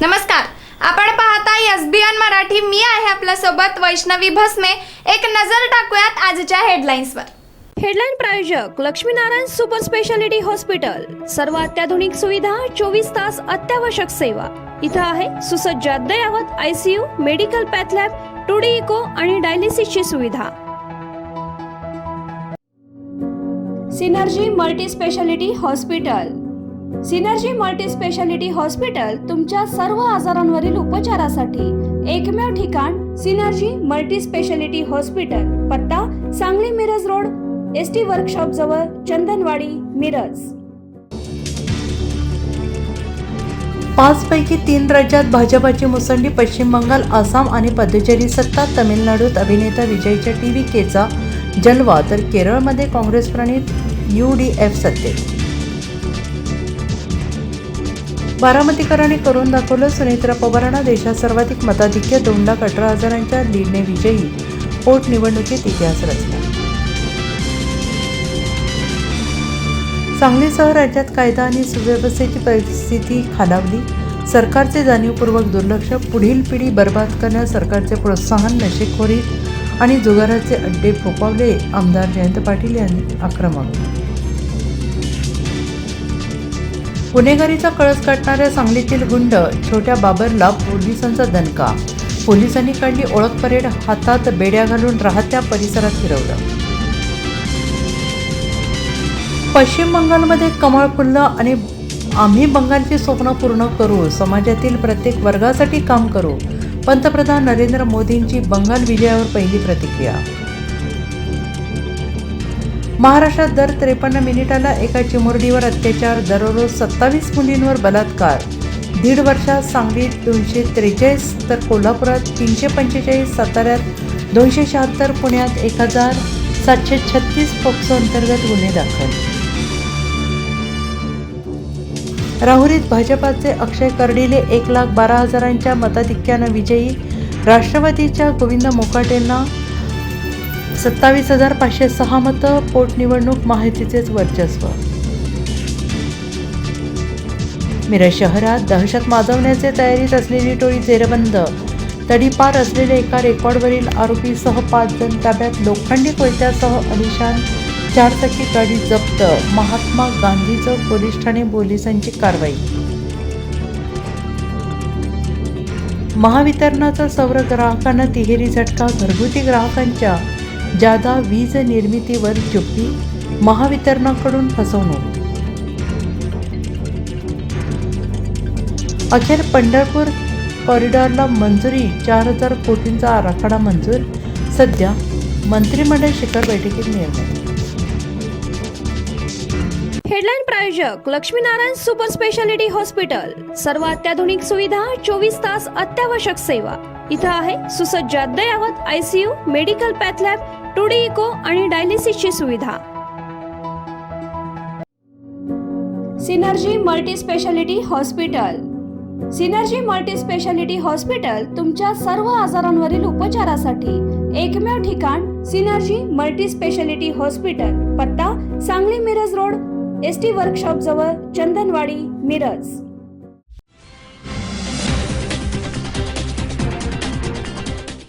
नमस्कार, आपण पाहताय एसबीएन मराठी. मी आहे आपल्या सोबत वैष्णवी भस्मे. एक नजर टाकूयात आजच्या हेडलाईन्सवर. हेडलाईन प्रायोजक लक्ष्मीनारायण सुपर स्पेशालिटी हॉस्पिटल. सर्व अत्याधुनिक सुविधा, 24 तास अत्यावश्यक सेवा. इथं आहे सुसज्ज अद्ययावत ICU, medical path lab, 2D echo आणि डायलिसिसची सुविधा. Synergy multi speciality hospital. Synergy multi speciality hospital तुमच्या सर्व आजारांवरील उपचारासाठी एकमेव ठिकाण. Synergy multi speciality hospital. पत्ता Sangli Miraj road, ST workshop जवळ, चंदनवाडी, मिरज. 5 पैकी 3 राज्यात भाजपाची मुसंडी. पश्चिम बंगाल, आसाम आणि पुदुचेरी सत्ता. तामिळनाडूत अभिनेता विजयच्या TVKचा जलवा, तर केरळमध्ये काँग्रेस प्रणित UDF सत्तेत. बारामतीकरांनी करून दाखवलं. सुनेत्रा पवारांना देशात सर्वाधिक मताधिक्य, 2,18,000च्या लीडने विजयी. पोटनिवडणुकीत इतिहास रचला. सांगलीसह राज्यात कायदा आणि सुव्यवस्थेची परिस्थिती खालावली. सरकारचे जाणीवपूर्वक दुर्लक्ष. पुढील पिढी बर्बाद करण्यास सरकारचे प्रोत्साहन. नशेखोरी आणि जुगाराचे अड्डे फोफावले. आमदार जयंत पाटील यांनी आक्रमक. गुन्हेगारीचा कळस काढणाऱ्या सांगलीतील गुंड छोट्या बाबरला पोलिसांचा दणका. पोलिसांनी काढली ओळख परेड. हातात बेड्या घालून राहत्या परिसरात फिरवलं. पश्चिम बंगालमध्ये कमळ फुललं आणि आम्ही बंगालची स्वप्न पूर्ण करू. समाजातील प्रत्येक वर्गासाठी काम करू. पंतप्रधान नरेंद्र मोदींची बंगाल विजयावर पहिली प्रतिक्रिया. महाराष्ट्रात दर 53 मिनिटाला एका चिमुरडीवर अत्याचार. दररोज 27 मुलींवर बलात्कार. 1.5 वर्षात सांगलीत 243, तर कोल्हापुरात 345, साताऱ्यात 276, पुण्यात 1736 पोक्सो अंतर्गत गुन्हे दाखल. राहुरीत भाजपाचे अक्षय कर्डिले 1,12,000च्या मताधिक्यानं विजयी. राष्ट्रवादीच्या गोविंद मोकाटेंना 27,506 मतं. पोटनिवडणूक महायुतीचेच वर्चस्व. मिरज शहरात दहशत माजवण्याचे तयारीत असलेली टोळी जेरबंद. तडीपार असलेले एका रेकॉर्डवरील आरोपीसह 5 जण ताब्यात. लोखंडी कोयत्यासह अलिशान 4-चाकी गाडी जप्त. महात्मा गांधी चौक पोलीस ठाणे. पोलिसांची कारवाई. महावितरणाचा सौर ग्राहकांना तिहेरी झटका. घरगुती ग्राहकांच्या जादा वीज निर्मितीवर चुप्पी. महावितरणाकडून फसवणूक. अखेर पंढरपूर कॉरिडॉरला मंजुरी. 4,000 कोटींचा आराखडा मंजूर. सध्या मंत्रिमंडळ शिखर बैठकीत निर्णय. हेडलाईन प्रायोजक लक्ष्मीनारायण सुपर स्पेशालिटी हॉस्पिटल. सर्व अत्याधुनिक सुविधा, 24 तास अत्यावश्यक सेवा. इथं आहे सुसज्ज अद्ययावत ICU, medical path lab, 2D echo आणि डायलिसिसची सुविधा. Synergy multi speciality hospital. Synergy multi speciality hospital तुमच्या सर्व आजारांवरील उपचारासाठी एकमेव ठिकाण. Synergy multi speciality hospital. पत्ता Sangli Miraj road, ST workshop जवळ, चंदनवाडी, मिरज.